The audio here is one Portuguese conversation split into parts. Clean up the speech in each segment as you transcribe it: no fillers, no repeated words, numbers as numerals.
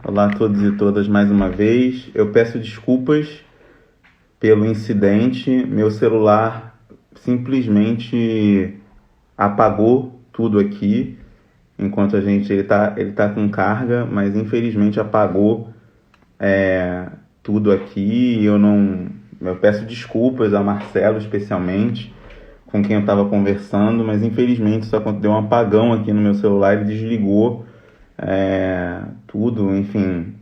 Olá a todos e todas mais uma vez. Eu peço desculpas pelo incidente. Meu celular simplesmente apagou tudo aqui enquanto ele tá com carga, mas infelizmente apagou tudo aqui. Eu peço desculpas a Marcelo especialmente, com quem eu estava conversando, mas infelizmente só deu um apagão aqui no meu celular, ele desligou tudo, enfim,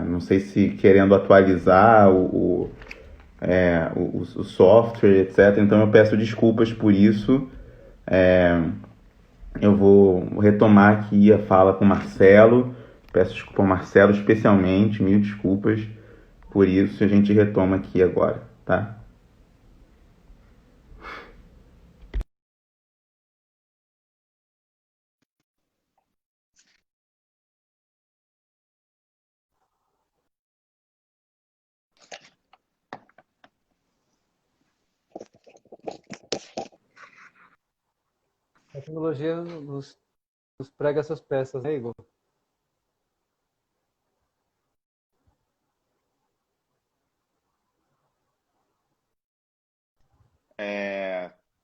não sei se querendo atualizar o software, etc. Então eu peço desculpas por isso. Eu vou retomar aqui a fala com o Marcelo. Peço desculpa ao Marcelo especialmente, mil desculpas por isso. A gente retoma aqui agora, tá? A tecnologia nos prega essas peças, né, Igor?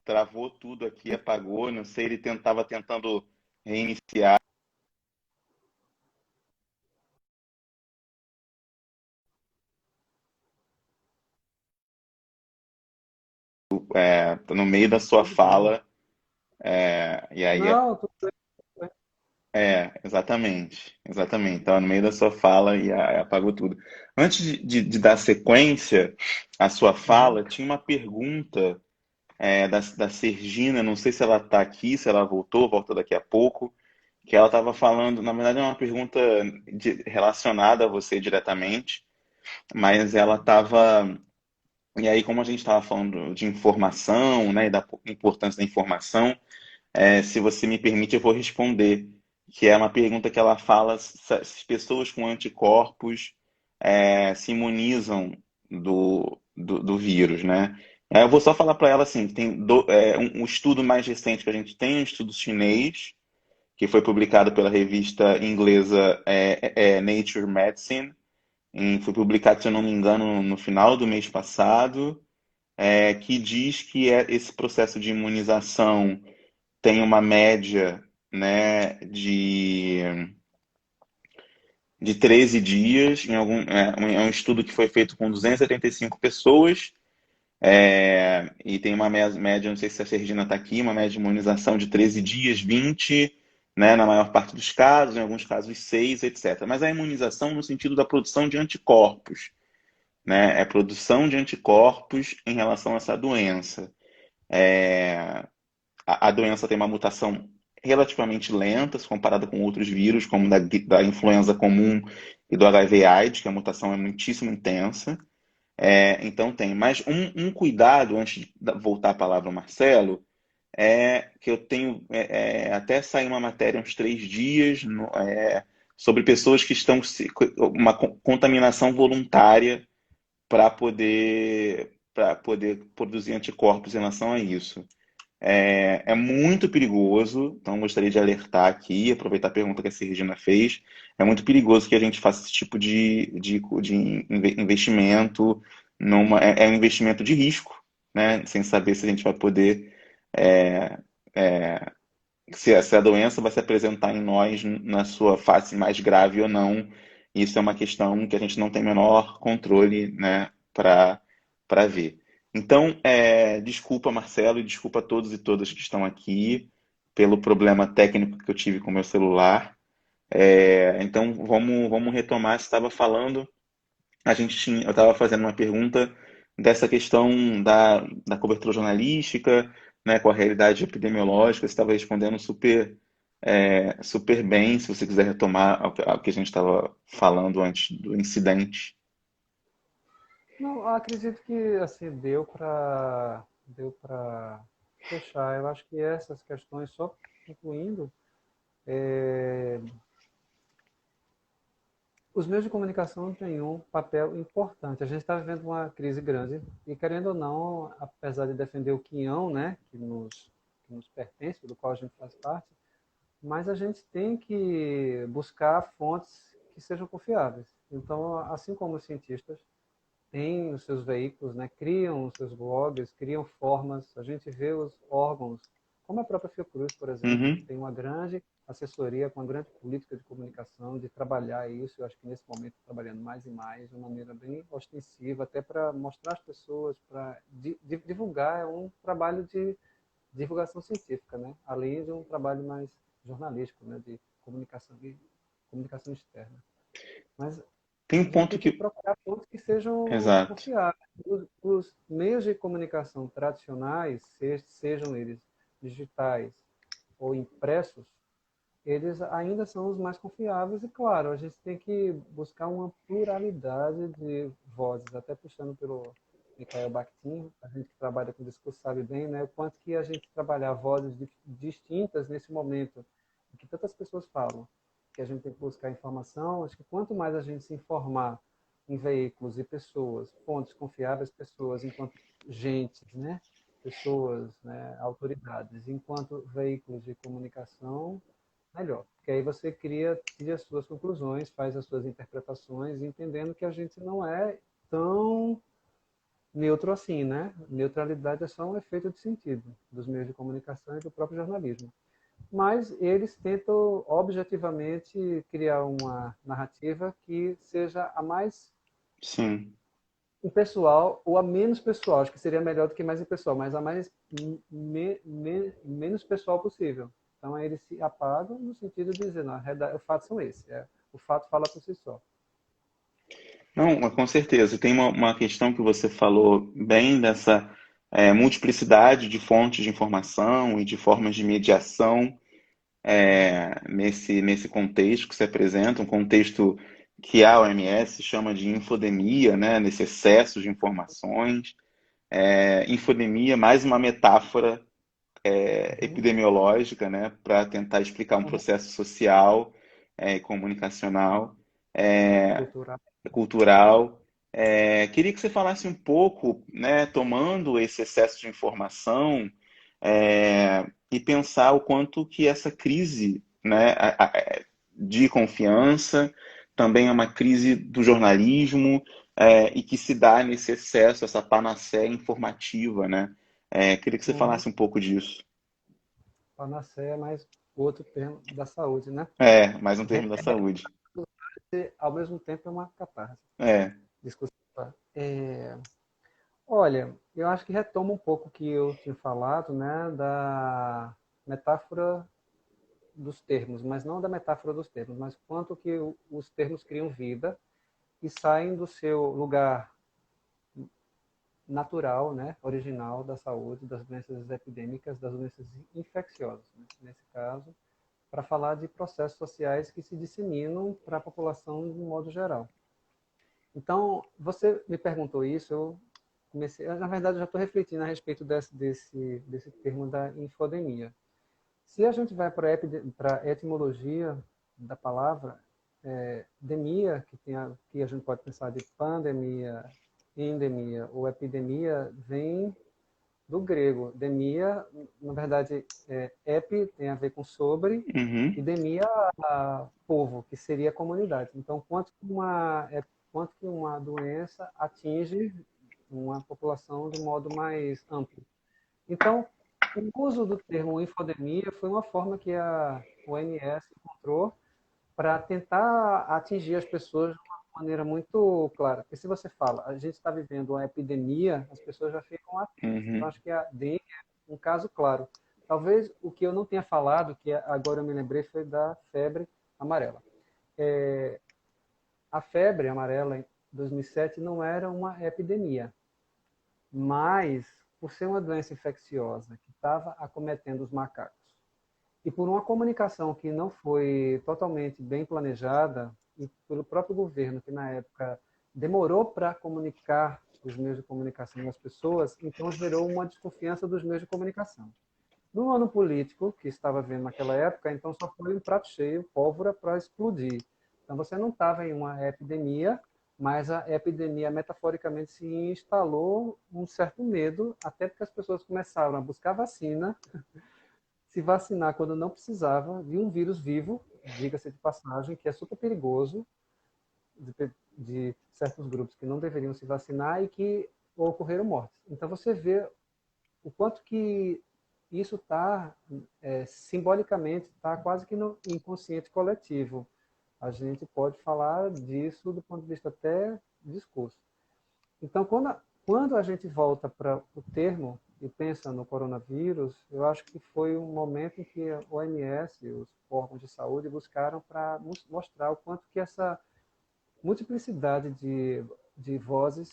Travou tudo aqui, apagou. Não sei, ele tentava tentando reiniciar. No meio da sua Tudo bem. fala, e aí Não, tudo bem. exatamente, exatamente. Estava no meio da sua fala e apagou tudo. Antes de dar sequência à sua Uhum. fala, tinha uma pergunta da Sergina, não sei se ela está aqui, se ela voltou, volta daqui a pouco, que ela estava falando, na verdade é uma pergunta relacionada a você diretamente, mas ela estava, e aí como a gente estava falando de informação, né, e da importância da informação, se você me permite, eu vou responder, que é uma pergunta que ela fala se as pessoas com anticorpos se imunizam do vírus, né? Eu vou só falar para ela assim, tem um estudo mais recente que a gente tem, um estudo chinês, que foi publicado pela revista inglesa Nature Medicine, foi publicado, se eu não me engano, no final do mês passado, que diz que esse processo de imunização tem uma média, né, de 13 dias. É um estudo que foi feito com 275 pessoas, e tem uma média, não sei se a Sergina está aqui, uma média de imunização de 13 dias, 20, né, na maior parte dos casos, em alguns casos 6, etc. Mas a imunização no sentido da produção de anticorpos, né, é produção de anticorpos em relação a essa doença. É, a doença tem uma mutação relativamente lenta, se comparada com outros vírus, como da influenza comum e do HIV/AIDS, que a mutação é muitíssimo intensa. Então tem. Mas um cuidado, antes de voltar a palavra ao Marcelo, é que eu tenho até sair uma matéria uns 3 dias sobre pessoas que estão uma contaminação voluntária para poder produzir anticorpos em relação a isso. É muito perigoso, então gostaria de alertar aqui, aproveitar a pergunta que a Regina fez. É muito perigoso que a gente faça esse tipo de investimento. É um investimento de risco, né? Sem saber se a gente vai poder. é, é, se a doença vai se apresentar em nós na sua face mais grave ou não. Isso é uma questão que a gente não tem o menor controle, né, para ver. Então, desculpa, Marcelo, e desculpa a todos e todas que estão aqui pelo problema técnico que eu tive com o meu celular. Então, vamos retomar. Você estava falando, eu estava fazendo uma pergunta dessa questão da cobertura jornalística, né, com a realidade epidemiológica. Você estava respondendo super bem. Se você quiser retomar ao que a gente estava falando antes do incidente. Não, eu acredito que assim deu para fechar. Eu acho que essas questões, só concluindo, os meios de comunicação têm um papel importante. A gente está vivendo uma crise grande e, querendo ou não, apesar de defender o quinhão, né, que nos pertence, do qual a gente faz parte, mas a gente tem que buscar fontes que sejam confiáveis. Então, assim como os cientistas têm os seus veículos, né, criam os seus blogs, criam formas, a gente vê os órgãos, como a própria Fiocruz, por exemplo, Uhum. tem uma grande assessoria com uma grande política de comunicação, de trabalhar isso. Eu acho que nesse momento trabalhando mais e mais, de uma maneira bem ostensiva, até para mostrar às pessoas, para divulgar. É um trabalho de divulgação científica, né? Além de um trabalho mais jornalístico, né? De comunicação externa. Mas Tem a um gente ponto tem que que. procurar fontes que sejam Exato. confiáveis. Os meios de comunicação tradicionais, sejam eles digitais ou impressos, eles ainda são os mais confiáveis. E, claro, a gente tem que buscar uma pluralidade de vozes, até puxando pelo Mikhail Bakhtin. A gente que trabalha com discurso sabe bem, né, o quanto que a gente trabalhar vozes distintas nesse momento em que tantas pessoas falam, que a gente tem que buscar informação. Acho que quanto mais a gente se informar em veículos e pessoas, fontes confiáveis, pessoas enquanto gentes, né, pessoas, né, autoridades, enquanto veículos de comunicação, melhor. Porque aí você tira as suas conclusões, faz as suas interpretações, entendendo que a gente não é tão neutro assim, né? Neutralidade é só um efeito de sentido dos meios de comunicação e do próprio jornalismo. Mas eles tentam objetivamente criar uma narrativa que seja a mais Sim. impessoal ou a menos pessoal. Acho que seria melhor do que mais impessoal, mas a mais menos pessoal possível. Então, aí eles se apagam no sentido de dizer, não, os fatos são esses. O fato fala por si só. Não, com certeza. Tem uma questão que você falou bem dessa multiplicidade de fontes de informação e de formas de mediação nesse contexto que se apresenta, um contexto que a OMS chama de infodemia, né, nesse excesso de informações. Infodemia, mais uma metáfora Uhum. epidemiológica, né, para tentar explicar um Uhum. processo social e comunicacional, Cultural. cultural. Queria que você falasse um pouco, né, tomando esse excesso de informação, e pensar o quanto que essa crise, né, de confiança também é uma crise do jornalismo, e que se dá nesse excesso, essa panaceia informativa, né? Queria que você Uhum. falasse um pouco disso. Panaceia é mais outro termo da saúde, né? Mais um termo da saúde. Ao mesmo tempo é uma catarse. É. Desculpa. Olha, eu acho que retoma um pouco o que eu tinha falado, né, da metáfora dos termos, mas não da metáfora dos termos, mas quanto que os termos criam vida e saem do seu lugar natural, né, original da saúde, das doenças epidêmicas, das doenças infecciosas, né, nesse caso, para falar de processos sociais que se disseminam para a população de um modo geral. Então, você me perguntou isso, eu comecei, na verdade, eu já estou refletindo a respeito desse termo da infodemia. Se a gente vai para a etimologia da palavra, demia, que a gente pode pensar de pandemia, endemia ou epidemia, vem do grego. Demia, na verdade, epi tem a ver com sobre, e Uhum. demia, povo, que seria comunidade. Então, quanto que uma doença atinge uma população de modo mais amplo. Então, o uso do termo infodemia foi uma forma que a OMS encontrou para tentar atingir as pessoas de uma maneira muito clara. Porque se você fala, a gente está vivendo uma epidemia, as pessoas já ficam atentas. Então, Uhum. acho que a dengue é um caso claro. Talvez o que eu não tenha falado, que agora eu me lembrei, foi da febre amarela. A febre amarela em 2007 não era uma epidemia, mas por ser uma doença infecciosa que estava acometendo os macacos e por uma comunicação que não foi totalmente bem planejada e pelo próprio governo, que na época demorou para comunicar os meios de comunicação às pessoas, então gerou uma desconfiança dos meios de comunicação. No ano político que estava vendo naquela época, então só foi um prato cheio, pólvora para explodir. Então você não estava em uma epidemia, mas a epidemia metaforicamente se instalou um certo medo, até porque as pessoas começaram a buscar vacina, se vacinar quando não precisava, de um vírus vivo, diga-se de passagem, que é super perigoso, de certos grupos que não deveriam se vacinar e que ocorreram mortes. Então você vê o quanto que isso está, simbolicamente, está quase que no inconsciente coletivo. A gente pode falar disso do ponto de vista até discurso. Então, quando a gente volta para o termo e pensa no coronavírus, eu acho que foi um momento em que a OMS, os órgãos de saúde, buscaram para mostrar o quanto que essa multiplicidade de vozes,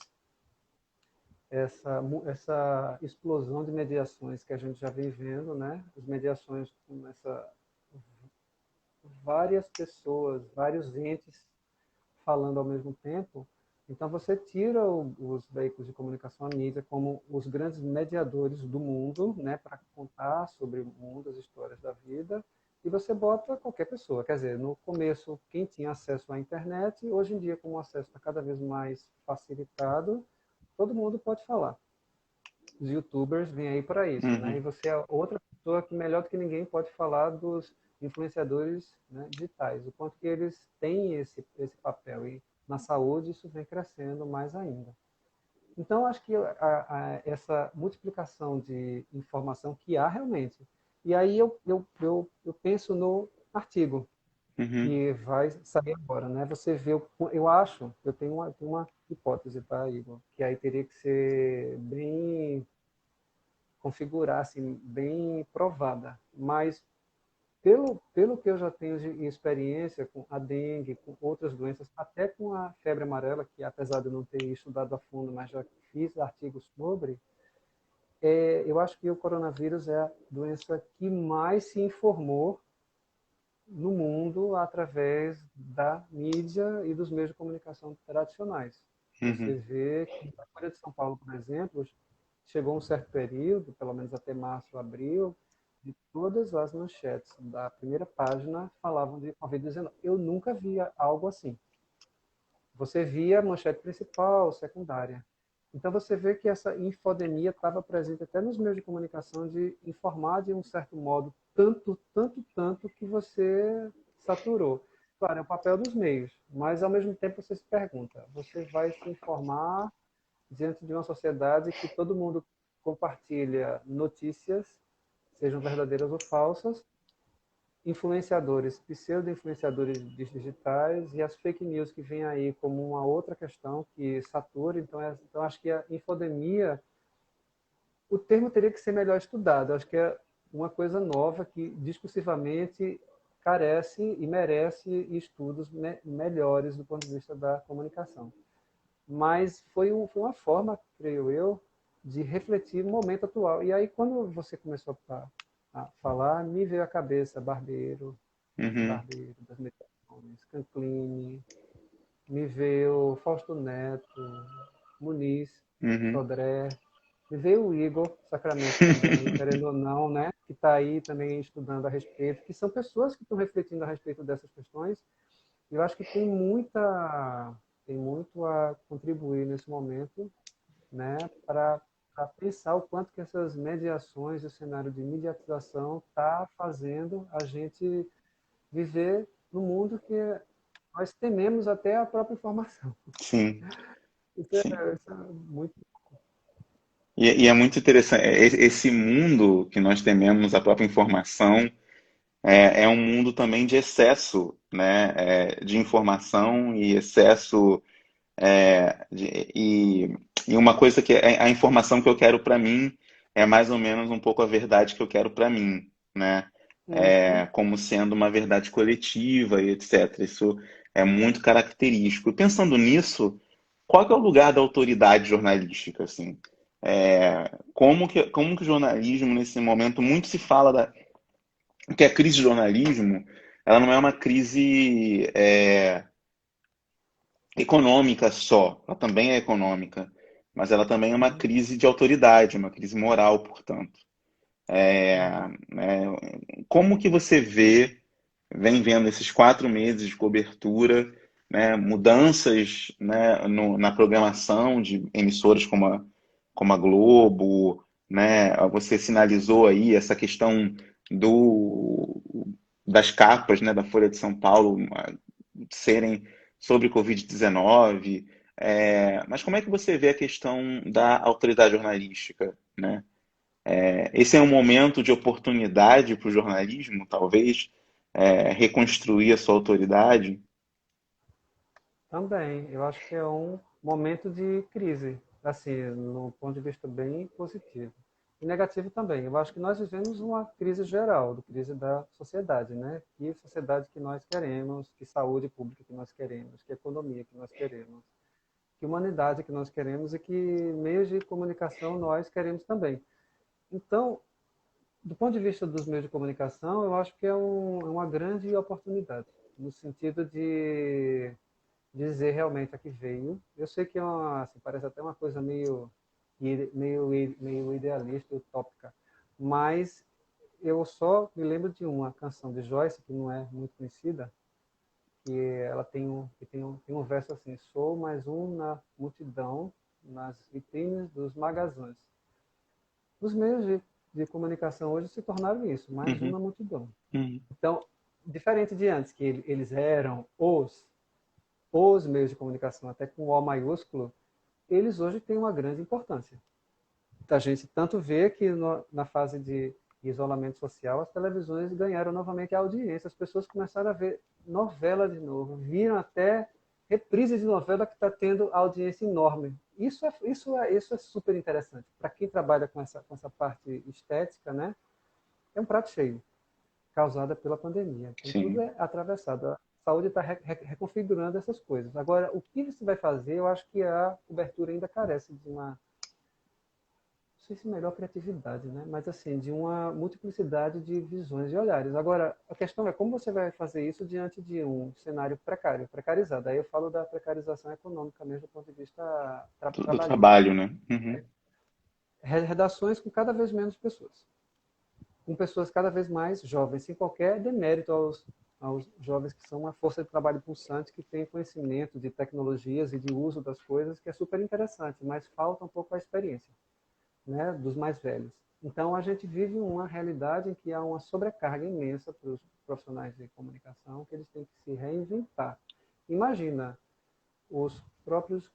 essa explosão de mediações que a gente já vem vendo, né? As mediações com várias pessoas, vários entes falando ao mesmo tempo. Então você tira os veículos de comunicação, a mídia, como os grandes mediadores do mundo, né, para contar sobre o mundo, as histórias da vida, e você bota qualquer pessoa. Quer dizer, no começo, quem tinha acesso à internet, hoje em dia, como o acesso está cada vez mais facilitado, todo mundo pode falar. Os youtubers vêm aí para isso, né? E você é outra pessoa que melhor do que ninguém pode falar dos influenciadores, né, digitais, o quanto que eles têm esse papel, e na saúde isso vem crescendo mais ainda. Então acho que essa multiplicação de informação que há realmente, e aí eu penso no artigo que vai sair agora, né? Você vê, eu acho, eu tenho uma hipótese, tá, Igor, que aí teria que ser bem configurar, assim, bem provada, mas pelo que eu já tenho de experiência com a dengue, com outras doenças, até com a febre amarela, que apesar de eu não ter estudado a fundo, mas já fiz artigos sobre, eu acho que o coronavírus é a doença que mais se informou no mundo através da mídia e dos meios de comunicação tradicionais. Você vê que a Folha de São Paulo, por exemplo, chegou um certo período, pelo menos até março, abril, de todas as manchetes da primeira página falavam de Covid-19. Eu nunca via algo assim. Você via a manchete principal, secundária. Então você vê que essa infodemia estava presente até nos meios de comunicação, de informar de um certo modo, tanto que você saturou. Claro, é o papel dos meios, mas ao mesmo tempo você se pergunta, você vai se informar diante de uma sociedade que todo mundo compartilha notícias, sejam verdadeiras ou falsas, influenciadores, pseudo-influenciadores digitais e as fake news que vêm aí como uma outra questão que satura. Então acho que a infodemia, o termo teria que ser melhor estudado. Acho que é uma coisa nova que discursivamente carece e merece estudos melhores do ponto de vista da comunicação. Mas foi uma forma, creio eu, de refletir o momento atual. E aí, quando você começou a falar, me veio à cabeça Barbeiro das Meditações, Canclini, me veio Fausto Neto, Muniz, Sodré, me veio o Igor Sacramento também, querendo ou não, né, que está aí também estudando a respeito, que são pessoas que estão refletindo a respeito dessas questões. E eu acho que tem muito a contribuir nesse momento, né, para pensar o quanto que essas mediações, o cenário de mediatização está fazendo a gente viver no mundo que nós tememos até a própria informação. Sim, sim. Isso é muito... E é muito interessante. Esse mundo que nós tememos, a própria informação, é um mundo também de excesso, né? De informação e excesso. E uma coisa que a informação que eu quero para mim é mais ou menos um pouco a verdade que eu quero para mim, né? Como sendo uma verdade coletiva e etc. Isso é muito característico. E pensando nisso, qual que é o lugar da autoridade jornalística, assim? Como que o jornalismo, nesse momento, muito se fala que a crise de jornalismo, ela não é uma crise econômica só, ela também é econômica, mas ela também é uma crise de autoridade, uma crise moral, portanto. Né, como que você vem vendo esses 4 meses de cobertura, né, mudanças, né, na programação de emissoras como a Globo, né, você sinalizou aí essa questão do, das capas, né, da Folha de São Paulo serem sobre Covid-19. Mas como é que você vê a questão da autoridade jornalística, né? Esse é um momento de oportunidade para o jornalismo, talvez, reconstruir a sua autoridade? Também, eu acho que é um momento de crise, assim, no ponto de vista bem positivo. E negativo também. Eu acho que nós vivemos uma crise geral, de crise da sociedade, né? Que sociedade que nós queremos, que saúde pública que nós queremos, que economia que nós queremos, que humanidade que nós queremos e que meios de comunicação nós queremos também. Então, do ponto de vista dos meios de comunicação, eu acho que é uma grande oportunidade, no sentido de dizer realmente a que veio. Eu sei que assim, parece até uma coisa meio idealista, utópica, mas eu só me lembro de uma canção de Joyce, que não é muito conhecida, que ela tem um verso assim: sou mais um na multidão, nas vitrines dos magazins. Os meios de comunicação hoje se tornaram isso, mais um Uhum, na multidão. uhum, Então, diferente de antes, que eles eram os meios de comunicação, até com O maiúsculo, eles hoje têm uma grande importância. A gente tanto vê que na fase de isolamento social, as televisões ganharam novamente a audiência, as pessoas começaram a ver novela de novo, viram até reprises de novela que está tendo audiência enorme. Isso é super interessante. Para quem trabalha com essa parte estética, né, é um prato cheio, causada pela pandemia. Então, tudo sim. é atravessado. A saúde está reconfigurando essas coisas. Agora, o que você vai fazer, eu acho que a cobertura ainda carece de uma, não sei se melhor criatividade, né? Mas assim, de uma multiplicidade de visões e olhares. Agora, a questão é como você vai fazer isso diante de um cenário precário, precarizado. Aí eu falo da precarização econômica mesmo do ponto de vista Do trabalhista. trabalho, né? Uhum. Redações com cada vez menos pessoas, com pessoas cada vez mais jovens, sem qualquer demérito aos jovens que são uma força de trabalho pulsante, que tem conhecimento de tecnologias e de uso das coisas, que é super interessante, mas falta um pouco a experiência, né, dos mais velhos. Então, a gente vive uma realidade em que há uma sobrecarga imensa para os profissionais de comunicação, que eles têm que se reinventar. Imagina os próprios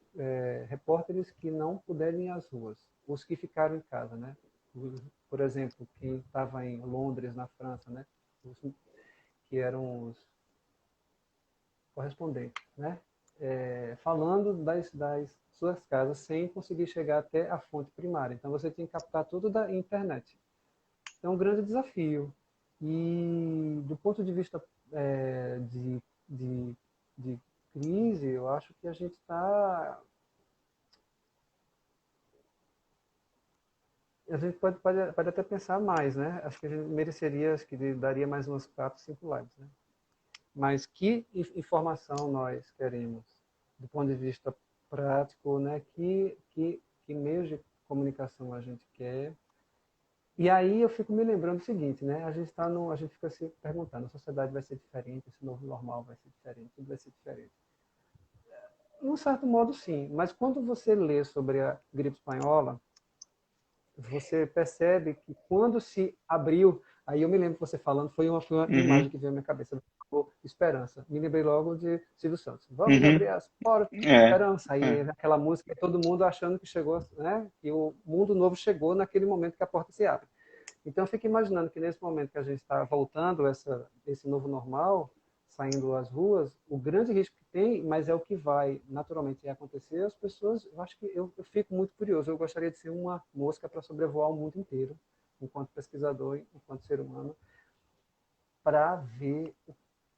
repórteres que não puderem ir às ruas, os que ficaram em casa, né? Por exemplo, quem estava em Londres, na França, né? Que eram os correspondentes, né? Falando das suas casas sem conseguir chegar até a fonte primária. Então você tem que captar tudo da internet. É um grande desafio. E do ponto de vista de, de crise, eu acho que a gente está. A gente pode até pensar mais, né? Acho que a gente mereceria, acho que daria mais umas 4, 5 lives, né? Mas que informação nós queremos, do ponto de vista prático, né? Que meios de comunicação a gente quer. E aí eu fico me lembrando o seguinte, né? A gente fica se perguntando: a sociedade vai ser diferente, esse novo normal vai ser diferente, tudo vai ser diferente. Em um certo modo, sim. Mas quando você lê sobre a gripe espanhola, você percebe que quando se abriu, aí eu me lembro de você falando, foi uma Uhum. imagem que veio à minha cabeça, Esperança. Me lembrei logo de Silvio Santos. Vamos abrir Uhum. as portas, É, Esperança. Aí é. aquela música, todo mundo achando que chegou, né? Que o mundo novo chegou naquele momento que a porta se abre. Então, eu fico imaginando que nesse momento que a gente está voltando esse novo normal, saindo às ruas, o grande risco que tem, mas é o que vai naturalmente acontecer, as pessoas, eu acho que eu fico muito curioso, eu gostaria de ser uma mosca para sobrevoar o mundo inteiro, enquanto pesquisador, enquanto ser humano, para ver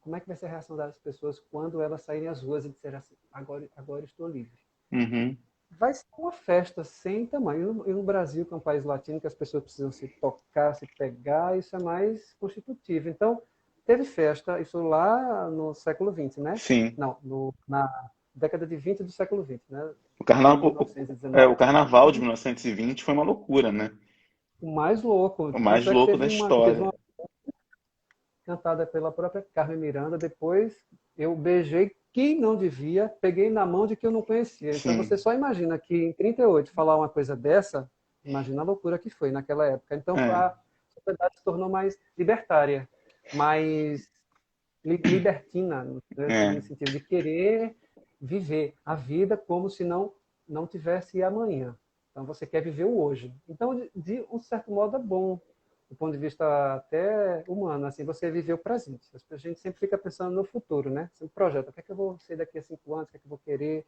como é que vai ser a reação das pessoas quando elas saírem às ruas e disserem assim: agora estou livre. Uhum. Vai ser uma festa sem tamanho. E no Brasil, que é um país latino, que as pessoas precisam se tocar, se pegar, isso é mais constitutivo. Então, teve festa, isso lá no século XX, né? Sim. Não, na década de 20 do século XX, né? O, carna... o 1919. carnaval de 1920 foi uma loucura, né? O mais louco, O mais tanto é que louco da teve história. uma cantada pela própria Carmen Miranda. Depois eu beijei quem não devia, peguei na mão de quem eu não conhecia. Então você Sim. só imagina que em 38 falar uma coisa dessa, imagina a loucura que foi naquela época. Então É. a sociedade se tornou mais libertária, mais libertina, né, É. no sentido de querer viver a vida como se não tivesse amanhã. Então, você quer viver o hoje. Então, de um certo modo, é bom, do ponto de vista até humano, assim, você viver o presente. A gente sempre fica pensando no futuro, né? O projeto, o que é que eu vou ser daqui a 5 anos, o que é que eu vou querer.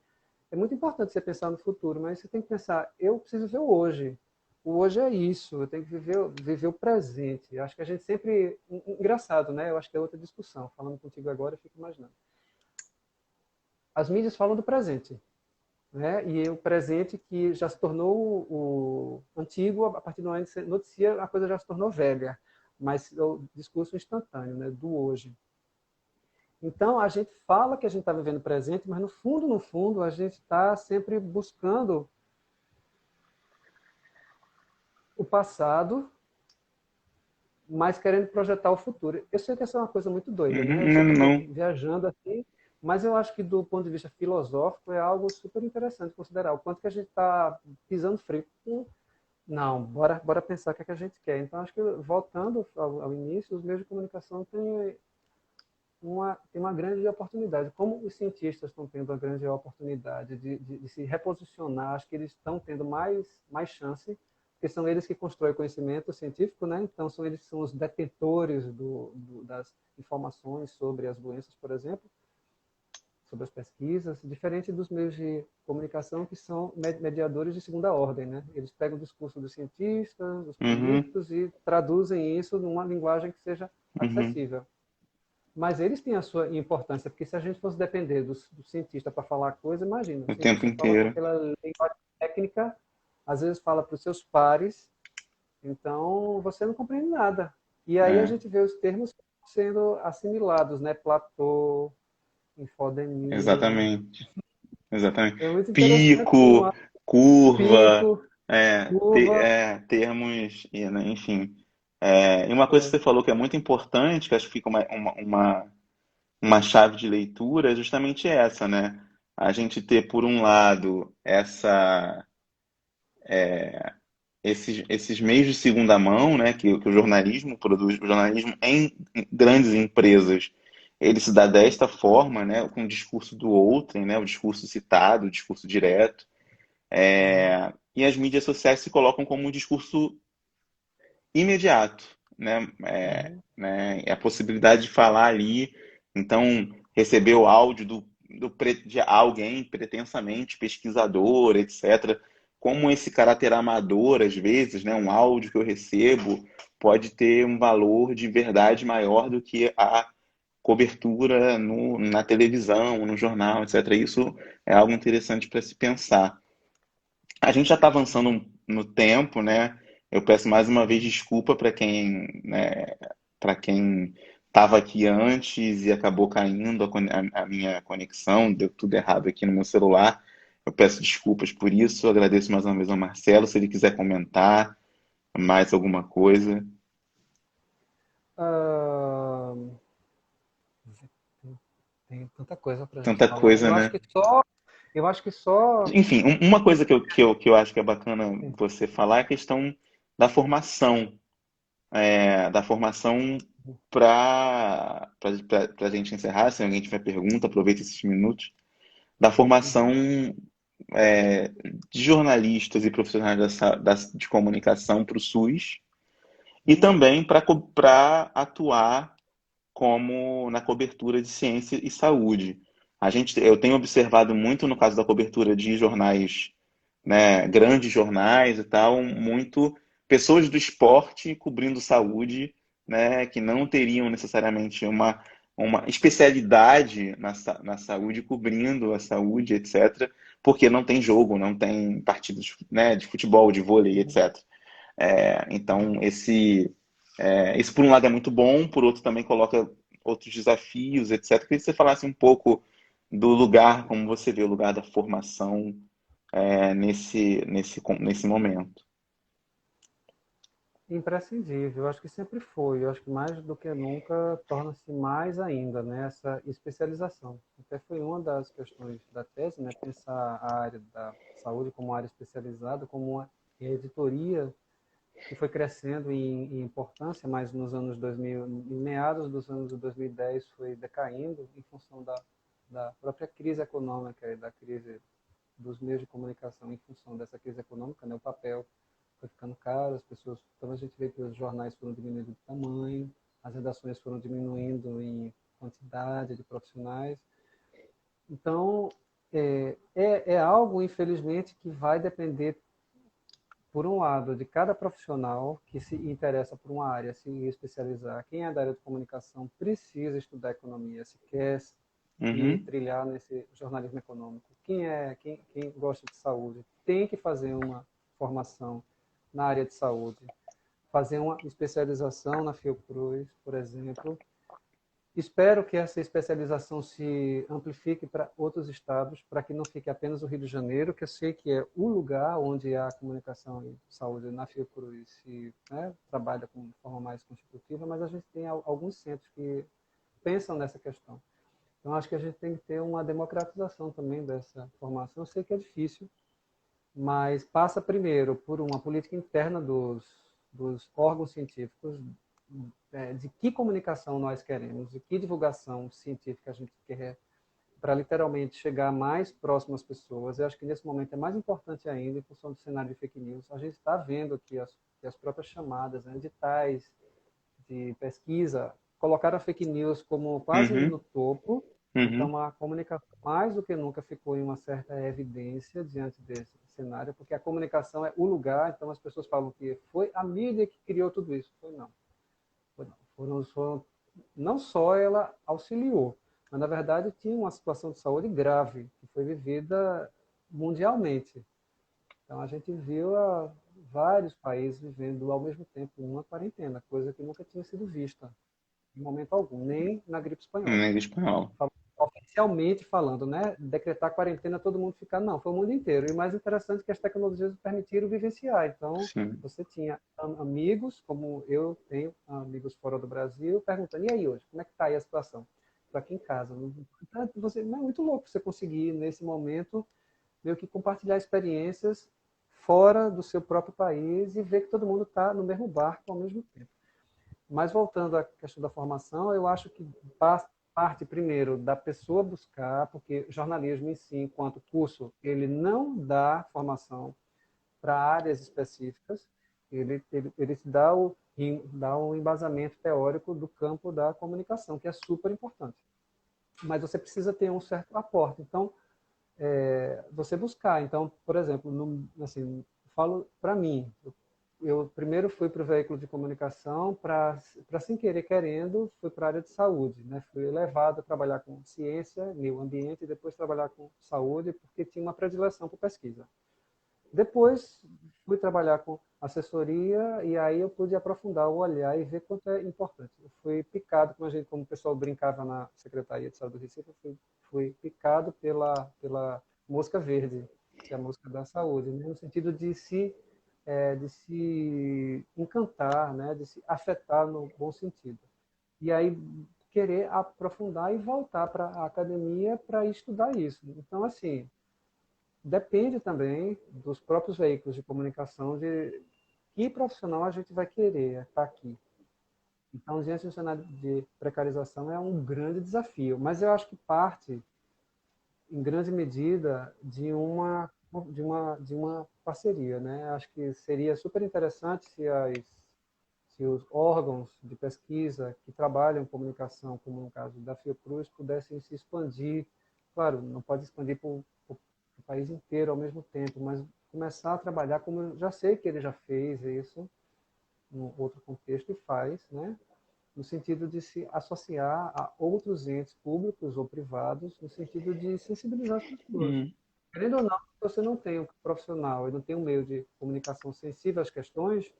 É muito importante você pensar no futuro, mas você tem que pensar, eu preciso ver o hoje. O hoje é isso, eu tenho que viver o presente. Eu acho que a gente sempre. Engraçado, né? Eu acho que é outra discussão. Falando contigo agora, eu fico imaginando. As mídias falam do presente, né? E o presente que já se tornou o antigo, a partir do momento que você noticia, a coisa já se tornou velha. Mas é o discurso instantâneo, né? Do hoje. Então, a gente fala que a gente está vivendo o presente, mas no fundo, a gente está sempre buscando o passado, mas querendo projetar o futuro. Eu sei que essa é uma coisa muito doida, né? Eu Uhum, sei não, que eu estou não. viajando assim, mas eu acho que do ponto de vista filosófico é algo super interessante considerar o quanto que a gente está pisando freio. Não, bora pensar o que é que a gente quer. Então, acho que voltando ao início, os meios de comunicação tem uma grande oportunidade. Como os cientistas estão tendo uma grande oportunidade de se reposicionar, acho que eles estão tendo mais chance, porque são eles que constroem o conhecimento científico, né? Então, são eles que são os detentores das informações sobre as doenças, por exemplo, sobre as pesquisas, diferente dos meios de comunicação que são mediadores de segunda ordem, né? Eles pegam o discurso dos cientistas, dos Uhum, políticos e traduzem isso numa linguagem que seja uhum. acessível. Mas eles têm a sua importância, porque se a gente fosse depender do cientista para falar coisa, imagina, o O tempo cientista fala com inteiro. aquela linguagem técnica, às vezes fala para os seus pares, então você não compreende nada. E aí a É, gente vê os termos sendo assimilados, né? Platô, infodemia. exatamente. Exatamente. É muito interessante como Pico, há curva, pico, curva. termos, né, enfim. E uma coisa que É, você falou que é muito importante, que acho que fica uma chave de leitura, é justamente essa, né? A gente ter, por um lado, esses meios de segunda mão, né, que o jornalismo produz, o jornalismo em grandes empresas, ele se dá desta forma, né, com o discurso do outrem, né, o discurso citado, o discurso direto. uhum, E as mídias sociais se colocam como um discurso imediato, né? uhum, É a possibilidade de falar ali, então receber o áudio de alguém pretensamente pesquisador, etc. Como esse caráter amador, às vezes, né? Um áudio que eu recebo pode ter um valor de verdade maior do que a cobertura na televisão, no jornal, etc. Isso é algo interessante para se pensar. A gente já está avançando no tempo, né? Eu peço mais uma vez uhum. desculpa para quem estava aqui antes e acabou caindo a minha conexão, deu tudo errado aqui no meu celular. Eu peço desculpas por isso. Agradeço mais uma vez ao Marcelo. Se ele quiser comentar mais alguma coisa, Ah, tem tanta coisa para a gente tanta falar. coisa, né? Eu acho que só, Enfim, uma coisa que eu acho que é bacana você falar é a questão da formação. Da formação para a gente encerrar, se alguém tiver pergunta, aproveita esses minutos, da formação uhum, de jornalistas e profissionais de comunicação para o SUS e uhum, também para atuar como na cobertura de ciência e saúde. Eu tenho observado muito no caso da cobertura de jornais, né, grandes jornais e tal, muito pessoas do esporte cobrindo saúde, né, que não teriam necessariamente uma especialidade na saúde, cobrindo a saúde, etc., porque não tem jogo, não tem partidos, né, de futebol, de vôlei, uhum, etc. Então, uhum. isso por um lado é muito bom, por outro também coloca outros desafios, etc. Queria que você falasse um pouco do lugar, como você vê o lugar da formação nesse momento. Imprescindível, eu acho que sempre foi, eu acho que mais do que nunca torna-se mais ainda, né, essa especialização. Até foi uma das questões da tese, né, pensar a área da saúde como área especializada, como uma editoria que foi crescendo em importância, mas nos anos 2000, em meados dos anos de 2010, foi decaindo em função da própria crise econômica e da crise dos meios de comunicação em função dessa crise econômica, né? O papel foi ficando caro, as pessoas, então a gente vê que os jornais foram diminuindo de tamanho, as redações foram diminuindo em quantidade de profissionais. Então, é algo, infelizmente, que vai depender, por um lado, de cada profissional que se interessa por uma área, se especializar. Quem é da área de comunicação precisa estudar economia, se quer se Uhum. trilhar nesse jornalismo econômico. Quem gosta de saúde tem que fazer uma formação na área de saúde, fazer uma especialização na Fiocruz, por exemplo. Espero que essa especialização se amplifique para outros estados, para que não fique apenas o Rio de Janeiro, que eu sei que é o lugar onde a comunicação e saúde na Fiocruz se, né, trabalha de forma mais constitutiva, mas a gente tem alguns centros que pensam nessa questão. Então, acho que a gente tem que ter uma democratização também dessa formação. Eu sei que é difícil, mas passa primeiro por uma política interna dos órgãos científicos, de que comunicação nós queremos, de que divulgação científica a gente quer, para literalmente chegar mais próximo às pessoas. Eu acho que nesse momento é mais importante ainda, em função do cenário de fake news. A gente está vendo que as próprias chamadas, né, editais de pesquisa, colocaram a fake news como quase Uhum. no topo. Uhum. Então, a comunicação, mais do que nunca, ficou em uma certa evidência diante desse cenário, porque a comunicação é o lugar. Então, as pessoas falam que foi a mídia que criou tudo isso. Foi não. Não só ela auxiliou, mas na verdade tinha uma situação de saúde grave que foi vivida mundialmente. Então a gente viu vários países vivendo ao mesmo tempo uma quarentena, coisa que nunca tinha sido vista em momento algum, nem na gripe espanhola. Em espanhol. Oficialmente falando, né? Decretar quarentena, todo mundo ficar, não, foi o mundo inteiro. E o mais interessante é que as tecnologias permitiram vivenciar. Então, Sim. você tinha amigos, como eu tenho amigos fora do Brasil, perguntando, e aí hoje, como é que está aí a situação? Estou aqui em casa. Então, não é muito louco você conseguir, nesse momento, meio que compartilhar experiências fora do seu próprio país e ver que todo mundo está no mesmo barco ao mesmo tempo. Mas voltando à questão da formação, eu acho que parte primeiro da pessoa buscar, porque jornalismo em si, enquanto curso, ele não dá formação para áreas específicas, ele te dá um embasamento teórico do campo da comunicação, que é super importante. Mas você precisa ter um certo aporte. Então, você buscar. Então, por exemplo, assim, falo para mim, eu primeiro fui para o veículo de comunicação, para sem querer querendo, fui para a área de saúde, né? Fui levado a trabalhar com ciência, meio ambiente, e depois trabalhar com saúde, porque tinha uma predileção por pesquisa. Depois fui trabalhar com assessoria e aí eu pude aprofundar o olhar e ver quanto é importante. Eu fui picado, como o pessoal brincava na Secretaria de Saúde do Recife, eu fui picado pela mosca verde, que é a mosca da saúde, né? No sentido de se encantar, né? De se afetar no bom sentido. E aí querer aprofundar e voltar para a academia para estudar isso. Então, assim, depende também dos próprios veículos de comunicação de que profissional a gente vai querer estar aqui. Então, diante do cenário de precarização é um grande desafio, mas eu acho que parte, em grande medida, de uma parceria, né? Acho que seria super interessante se os órgãos de pesquisa que trabalham em comunicação, como no caso da Fiocruz, pudessem se expandir. Claro, não pode expandir para o país inteiro ao mesmo tempo, mas começar a trabalhar, como eu já sei que ele já fez isso, em outro contexto, e faz, né? No sentido de se associar a outros entes públicos ou privados, no sentido de sensibilizar as pessoas. Hum. Querendo ou não, se você não tem um profissional e não tem um meio de comunicação sensível às questões,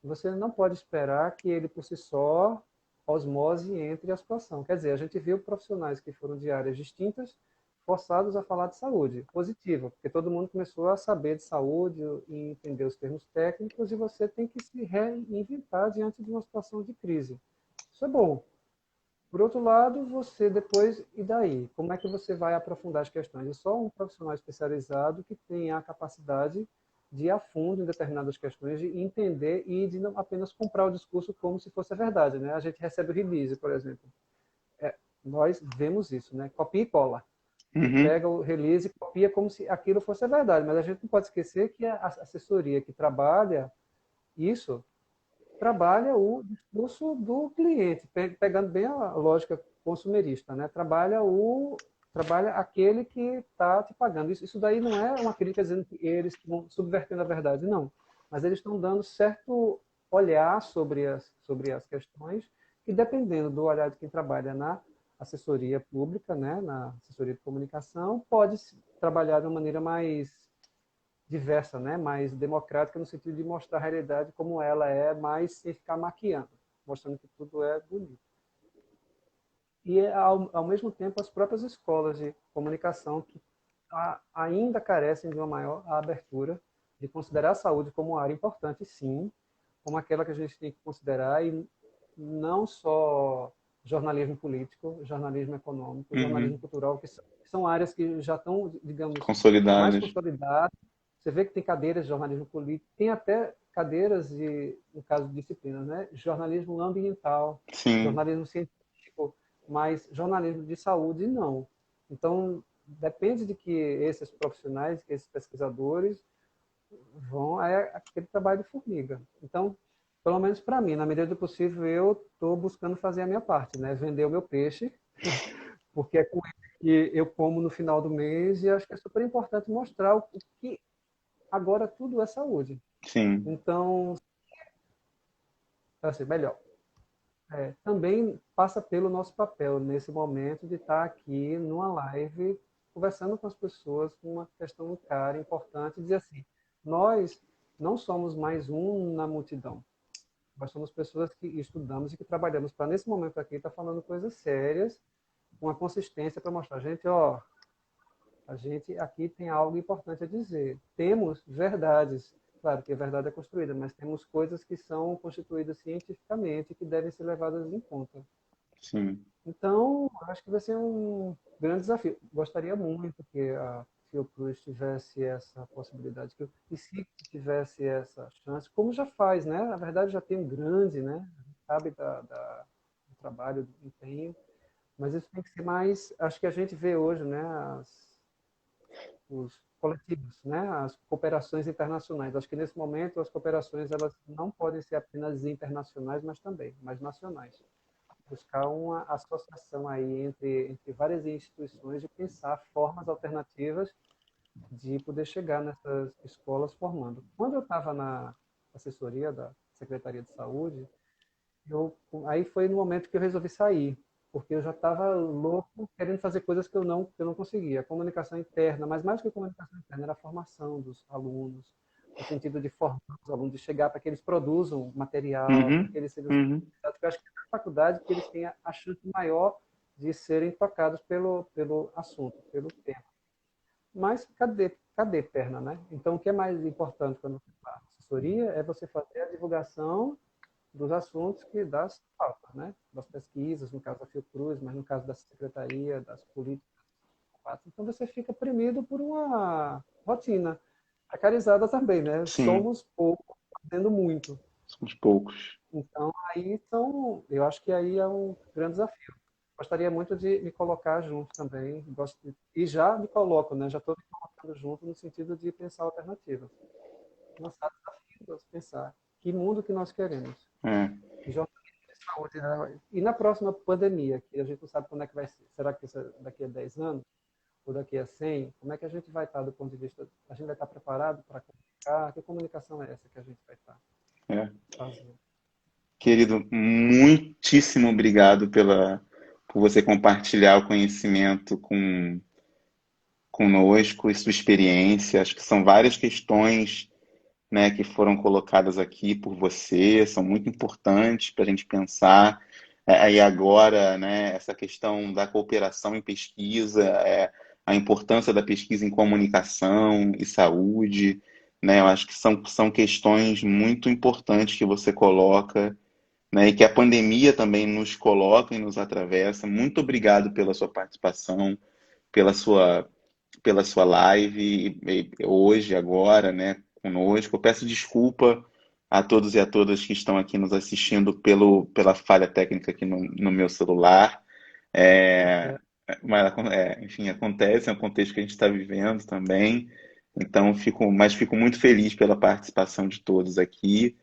você não pode esperar que ele, por si só, osmose entre a situação. Quer dizer, a gente viu profissionais que foram de áreas distintas forçados a falar de saúde, positiva, porque todo mundo começou a saber de saúde e entender os termos técnicos e você tem que se reinventar diante de uma situação de crise. Isso é bom. Por outro lado, você depois, e daí? Como é que você vai aprofundar as questões? É só um profissional especializado que tem a capacidade de ir a fundo em determinadas questões, de entender e de não apenas comprar o discurso como se fosse a verdade, né? A gente recebe o release, por exemplo. Nós vemos isso, né? Copia e cola. Uhum. Pega o release e copia como se aquilo fosse a verdade, mas a gente não pode esquecer que a assessoria que trabalha isso trabalha o discurso do cliente, pegando bem a lógica consumerista, né? Trabalha aquele que está te pagando. Isso daí não é uma crítica dizendo que eles estão subvertendo a verdade, não. Mas eles estão dando certo olhar sobre as questões que, dependendo do olhar de quem trabalha na assessoria pública, né, na assessoria de comunicação, pode trabalhar de uma maneira mais diversa, né, mais democrática, no sentido de mostrar a realidade como ela é, mas sem ficar maquiando, mostrando que tudo é bonito. E, ao mesmo tempo, as próprias escolas de comunicação que ainda carecem de uma maior abertura, de considerar a saúde como uma área importante, sim, como aquela que a gente tem que considerar, e não só jornalismo político, jornalismo econômico, jornalismo Uhum. cultural, que são áreas que já estão, digamos, mais Consolidadas. consolidadas. Você vê que tem cadeiras de jornalismo político, tem até cadeiras de, no caso de disciplinas, né? Jornalismo ambiental, Sim, jornalismo científico, mas jornalismo de saúde não. Então, depende de que esses profissionais, que esses pesquisadores vão aquele trabalho de formiga. Então, pelo menos para mim, na medida do possível, eu estou buscando fazer a minha parte, né? Vender o meu peixe, porque é com ele que eu como no final do mês e acho que é super importante mostrar o que agora tudo é saúde. sim. Então, assim, melhor. Também passa pelo nosso papel nesse momento de estar aqui numa live conversando com as pessoas com uma questão cara, importante, dizer assim, nós não somos mais um na multidão. Nós somos pessoas que estudamos e que trabalhamos para, nesse momento aqui, estar falando coisas sérias, com a consistência para mostrar, gente, ó, a gente aqui tem algo importante a dizer. Temos verdades, claro que a verdade é construída, mas temos coisas que são constituídas cientificamente e que devem ser levadas em conta. Sim. Então, acho que vai ser um grande desafio. Gostaria muito que a Fiocruz tivesse essa possibilidade, que o ICIC tivesse essa chance, como já faz, né? Na verdade, já tem um grande, né? A gente sabe do trabalho, do empenho, mas isso tem que ser mais. Acho que a gente vê hoje, né? Os coletivos, né? As cooperações internacionais. Acho que nesse momento as cooperações elas não podem ser apenas internacionais, mas também, mas nacionais. Buscar uma associação aí entre várias instituições e pensar formas alternativas de poder chegar nessas escolas formando. Quando eu estava na assessoria da Secretaria de Saúde, aí foi no momento que eu resolvi sair, porque eu já estava louco querendo fazer coisas que eu não conseguia. A comunicação interna, mas mais que a comunicação interna, era a formação dos alunos, no sentido de formar os alunos, de chegar para que eles produzam material, para que Uhum. eles sejam. Uhum. Eu acho que na faculdade que eles têm a chance maior de serem tocados pelo assunto, pelo tema. Mas cadê perna, né? Então, o que é mais importante quando você faz assessoria é você fazer a divulgação dos assuntos que das pautas, né? Das pesquisas, no caso da Fiocruz, mas no caso da secretaria, das políticas. Então você fica premido por uma rotina precarizada também, né? Sim, Somos poucos fazendo muito. somos poucos. Então eu acho que aí é um grande desafio. Gostaria muito de me colocar junto também, e já me coloco, né? Já estou me colocando junto no sentido de pensar alternativas. Lançar desafios, pensar que mundo que nós queremos. É. E jornalismo de saúde, né? E na próxima pandemia, que a gente não sabe quando é que vai ser. Será que daqui a 10 anos? Ou daqui a 100? Como é que a gente vai estar do ponto de vista... A gente vai estar preparado para comunicar? Que comunicação é essa que a gente vai estar É. fazendo? Querido, muitíssimo obrigado por você compartilhar o conhecimento conosco e sua experiência. Acho que são várias questões, né, que foram colocadas aqui por você, são muito importantes para a gente pensar. Aí agora, né, essa questão da cooperação em pesquisa, a importância da pesquisa em comunicação e saúde, né, eu acho que são questões muito importantes que você coloca, né, e que a pandemia também nos coloca e nos atravessa. Muito obrigado pela sua participação, pela sua live hoje, agora, né? conosco. Eu peço desculpa a todos e a todas que estão aqui nos assistindo pela falha técnica aqui no meu celular. É, enfim, acontece, é um contexto que a gente está vivendo também. Então, fico muito feliz pela participação de todos aqui.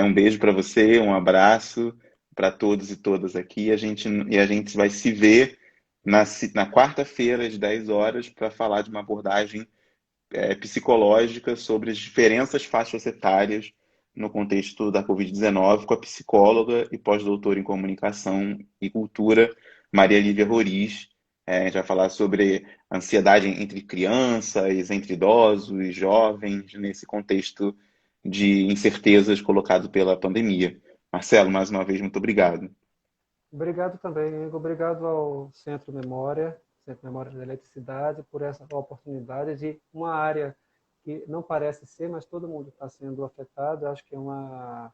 Um beijo para você, um abraço para todos e todas aqui. A gente vai se ver na quarta-feira, às 10 horas, para falar de uma abordagem psicológica sobre as diferenças faixo-etárias no contexto da Covid-19 com a psicóloga e pós-doutora em comunicação e cultura, Maria Lívia Roriz. A gente vai falar sobre ansiedade entre crianças, entre idosos, jovens, nesse contexto de incertezas colocado pela pandemia. Marcelo, mais uma vez, muito obrigado. Obrigado também, Igor. Obrigado ao Centro Memória da Eletricidade, por essa oportunidade de uma área que não parece ser, mas todo mundo está sendo afetado. Eu acho que é um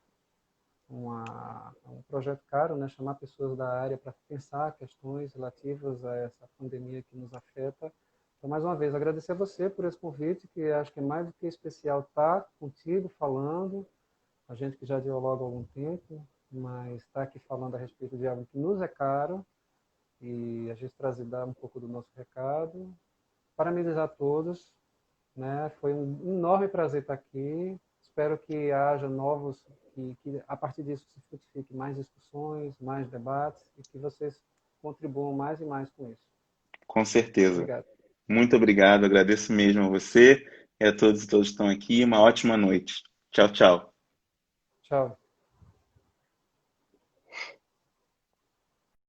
projeto caro, né? Chamar pessoas da área para pensar questões relativas a essa pandemia que nos afeta. Então, mais uma vez, agradecer a você por esse convite, que acho que é mais do que especial estar contigo falando, a gente que já dialoga há algum tempo, mas está aqui falando a respeito de algo que nos é caro e a gente trazer dar um pouco do nosso recado. Parabenizar a todos, né? Foi um enorme prazer estar aqui. Espero que haja novos, que a partir disso se frutifique mais discussões, mais debates e que vocês contribuam mais e mais com isso. Com certeza. Obrigado. Muito obrigado, agradeço mesmo a você e a todos e todas que estão aqui. Uma ótima noite. Tchau, tchau. Tchau.